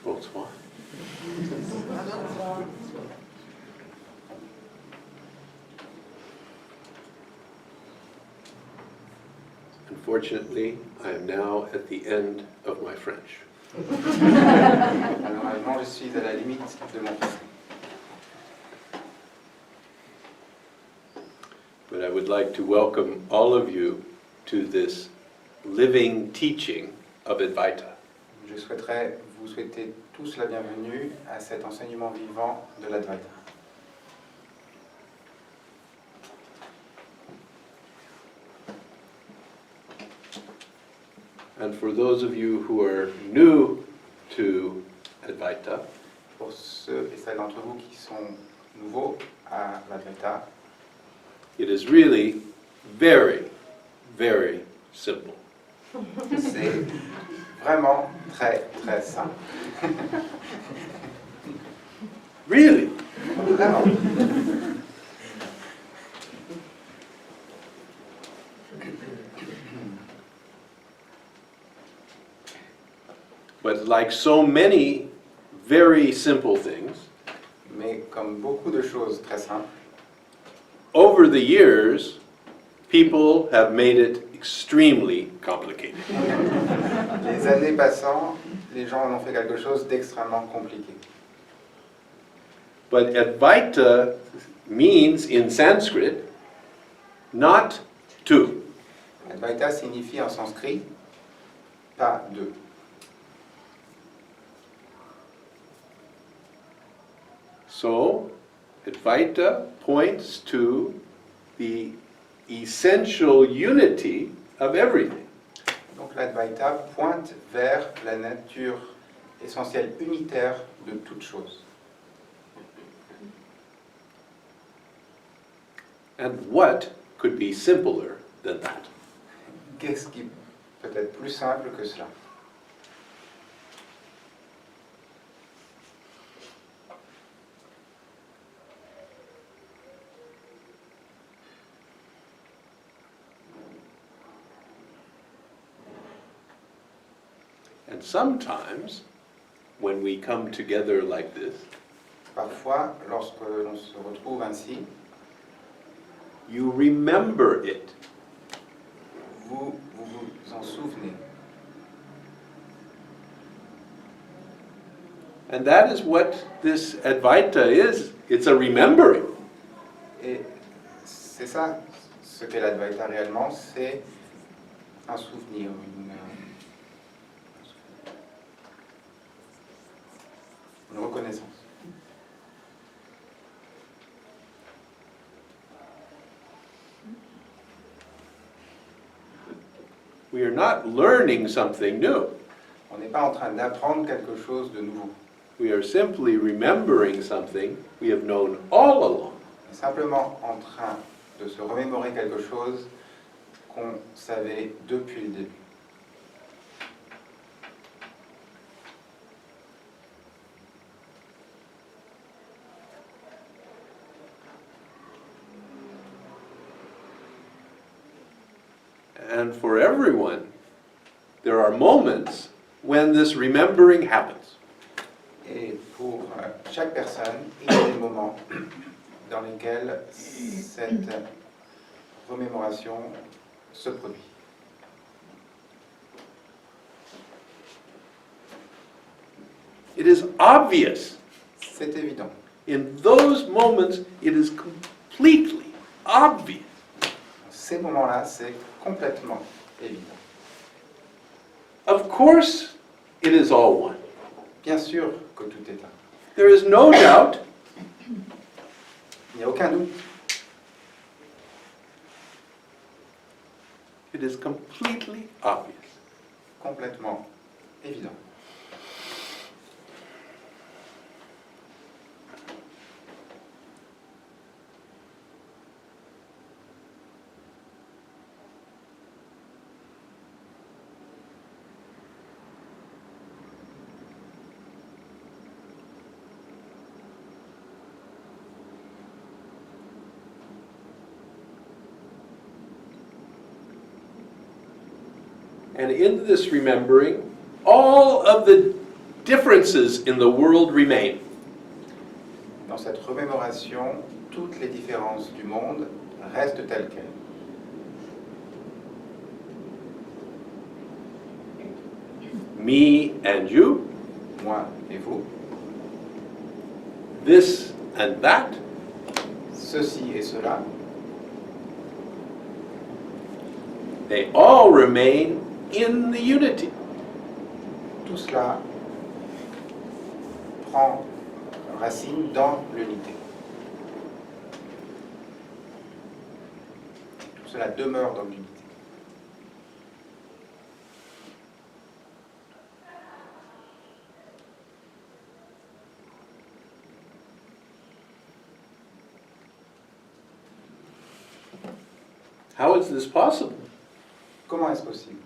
Bonsoir. Unfortunately, I am now at the end of my French. Normalement, je suis à la limite de mon français. But I would like to welcome all of you to this living teaching of Advaita. Je souhaiterais vous souhaiter tous la bienvenue à cet enseignement vivant de l'Advaita. And for those of you who are new to Advaita, Pour ceux et celles d'entre vous qui sont nouveaux à l'Advaita, it is really very, very simple. c'est vraiment très très simple. Really? Vraiment. But like so many very simple things, Mais comme beaucoup de choses très simples, over the years, people have made it extremely complicated. les années passant, les gens en ont fait quelque chose d'extrêmement compliqué. But Advaita means in Sanskrit, not two. Advaita signifie en sanskrit pas deux. So, Advaita points to the essential unity of everything. Donc l'Advaita pointe vers la nature essentielle unitaire de toute chose. And what could be simpler than that? Qu'est-ce qui peut être plus simple que cela? And sometimes, when we come together like this, Parfois, lorsque l'on se retrouve ainsi, you remember it. vous vous en souvenez. And that is what this Advaita is. It's a remembering. Et c'est ça, ce qu'est l'Advaita réellement, c'est un souvenir, une reconnaissance. We are not learning something new. On n'est pas en train d'apprendre quelque chose de nouveau. We are simply remembering something we have known all along. On est simplement en train de se remémorer quelque chose qu'on savait depuis le début. And for everyone, there are moments when this remembering happens. Et pour chaque personne, il y a des moments dans lesquels cette remémoration se produit. It is obvious. C'est évident. In those moments, it is completely obvious. Ces moments-là, c'est complètement évident. Of course, it is all one. Bien sûr que tout est un. There is no doubt. Il n'y a aucun doute. It is completely obvious. Complètement évident. And in this remembering, all of the differences in the world remain. Dans cette remémoration, toutes les différences du monde restent telles quelles. Me and you, Moi et vous, this and that, ceci et cela, they all remain in the unity. tout cela prend racine dans l'unité. Tout cela demeure dans l'unité. How is this possible? Comment est-ce possible?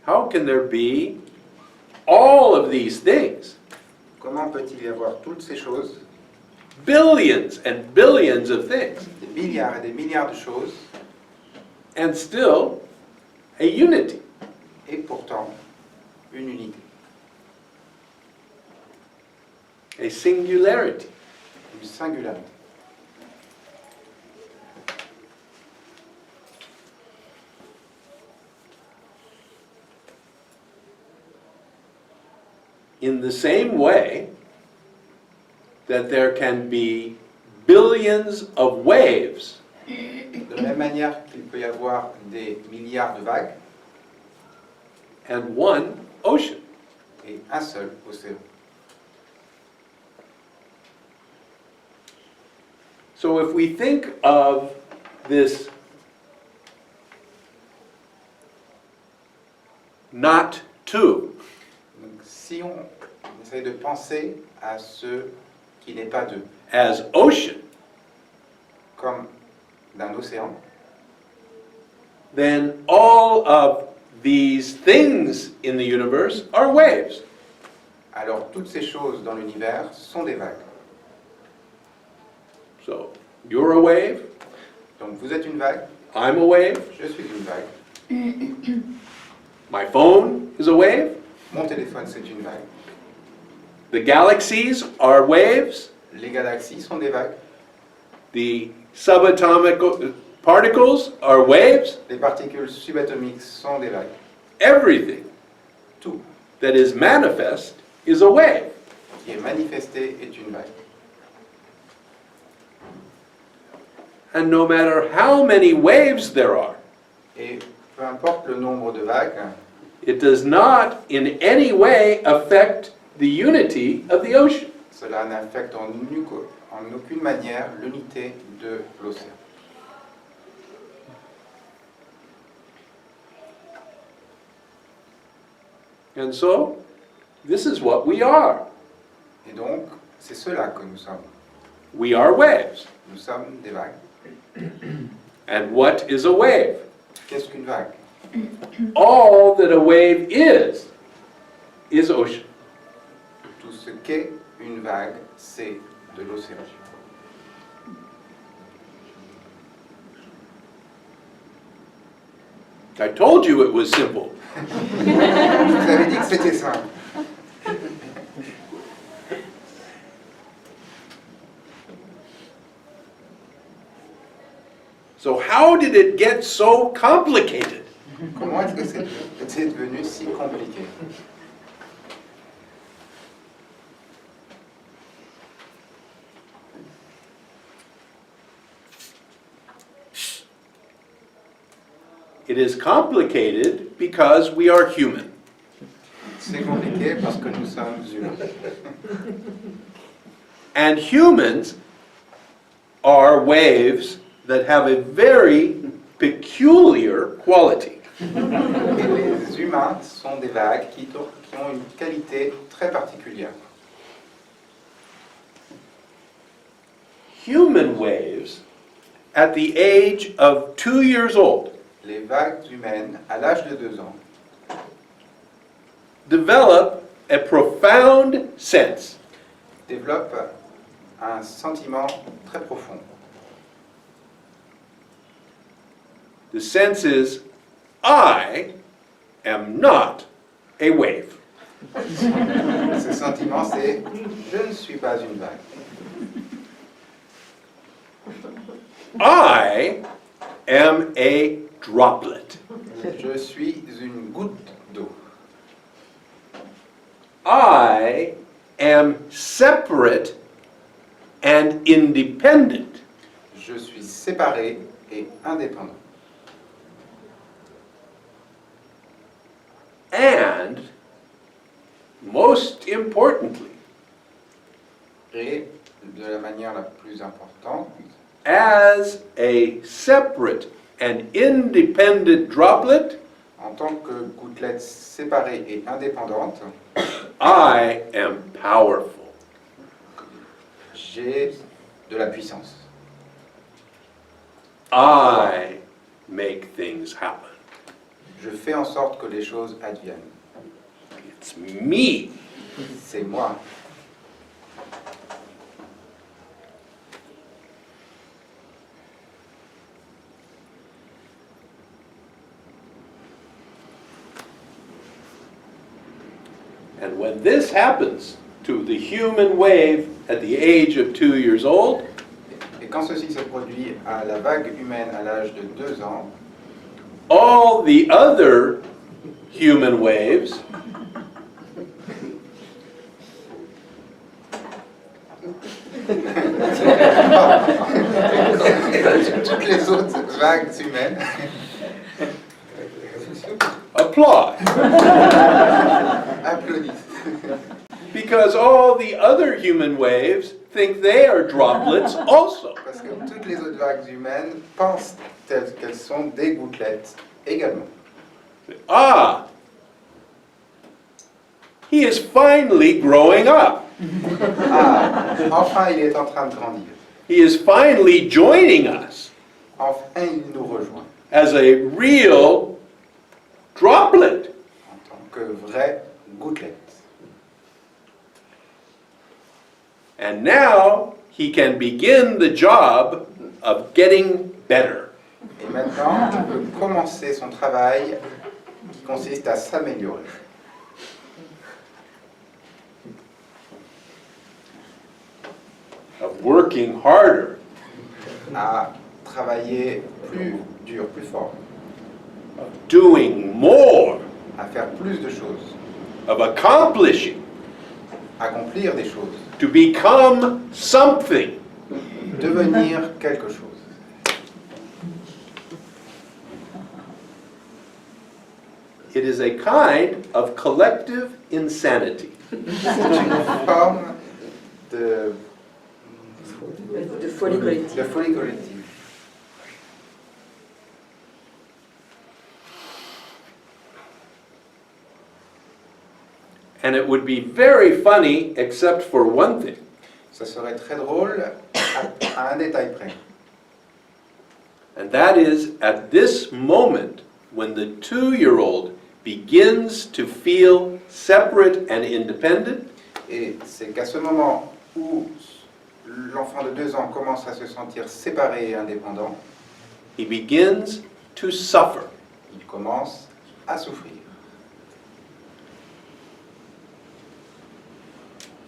How can there be all of these things, Comment peut-il y avoir toutes ces choses, billions and billions of things, des milliards et des milliards de choses, and still a unity? et pourtant une unité, A singularity. une singularité? In the same way that there can be billions of waves, De la même manière qu'il peut y avoir des milliards de vagues and one ocean. et un seul océan. So if we think of this not two, Donc, si on essaye de penser à ce qui n'est pas d'eux, as ocean, comme d'un océan, then all of these things in the universe are waves. alors toutes ces choses dans l'univers sont des vagues. So you're a wave, Donc vous êtes une vague, I'm a wave, je suis une vague, my phone is a wave, mon téléphone c'est une vague, the galaxies are waves, les galaxies sont des vagues, the subatomic particles are waves, les particules subatomiques sont des vagues. everything Tout that is manifest is a wave. qui est manifesté est une vague. And no matter how many waves there are, Et peu importe le nombre de vagues, it does not in any way affect the unity of the ocean. cela n'affecte en aucune manière l'unité de l'océan. And so, this is what we are. Et donc, c'est cela que nous sommes. We are waves. Nous sommes des vagues. And what is a wave? Qu'est-ce qu'une vague? All that a wave is ocean. Tout ce qu'est une vague, c'est de l'océan. I told you it was simple. Je vous avais dit que c'était simple. So how did it get so complicated? Comment est-ce que c'est devenu si compliqué? It is complicated because we are human. C'est compliqué parce que nous sommes humains. And humans are waves that have a very peculiar quality. Et les humains sont des vagues qui ont une qualité très particulière. Human waves, at the age of 2 years old, Les vagues humaines, à l'âge de 2 ans, develop a profound sense développent un sentiment très profond. The sense is, I am not a wave. Ce sentiment, c'est « je ne suis pas une vague ». I am a droplet. Je suis une goutte d'eau. I am separate and independent. Je suis séparé et indépendant. And, most importantly, Et de la manière la plus importante, as a separate and independent droplet, en tant que gouttelette séparée et indépendante, I am powerful. j'ai de la puissance. I make things happen. Je fais en sorte que les choses adviennent. It's me. C'est moi. And when this happens to the human wave at the age of 2 years old, Et quand ceci se produit à la vague humaine à l'âge de 2 ans, all the other human waves toutes les autres vagues humaines applaud. applaudissent. Because all the other human waves think they are droplets also. Parce que toutes les autres vagues humaines pensent qu'elles sont des gouttelettes également. Ah, he is finally growing up. Ah, enfin il est en train de grandir. He is finally joining us Enfin il nous rejoint as a real droplet. en tant que vraie gouttelette. And now he can begin the job of getting better. Et maintenant, il peut commencer son travail qui consiste à s'améliorer. Of working harder, À travailler plus dur, plus fort, of doing more, à faire plus de choses, of accomplishing, accomplir des choses, to become something. devenir quelque chose. It is a kind of collective insanity. C'est une forme de folie collective. de folie collective. And it would be very funny except for one thing. Ça serait très drôle à un détail près. And that is at this moment when the 2-year-old begins to feel separate and independent, Et c'est qu'à ce moment où l'enfant de 2 ans commence à se sentir séparé et indépendant, he begins to suffer. il commence à souffrir.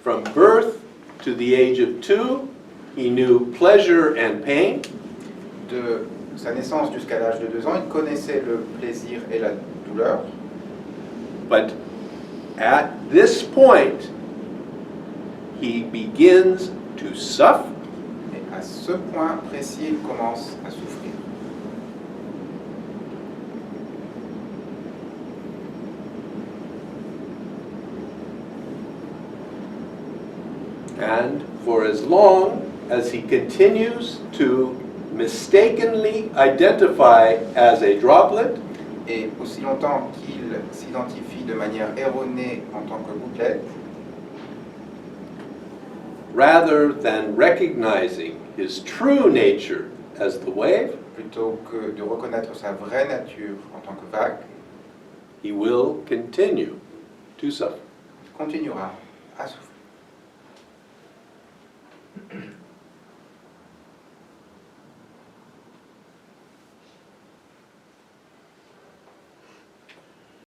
From birth to the age of 2, he knew pleasure and pain. De sa naissance jusqu'à l'âge de 2 ans, il connaissait le plaisir et la douleur. But at this point, he begins to suffer. Et à ce point précis, il commence à souffrir. And for as long as he continues to mistakenly identify as a droplet, Et aussi longtemps qu'il s'identifie de manière erronée en tant que gouttelette, rather than recognizing his true nature as the wave, plutôt que de reconnaître sa vraie nature en tant que vague, he will continue to suffer. il continuera à souffrir.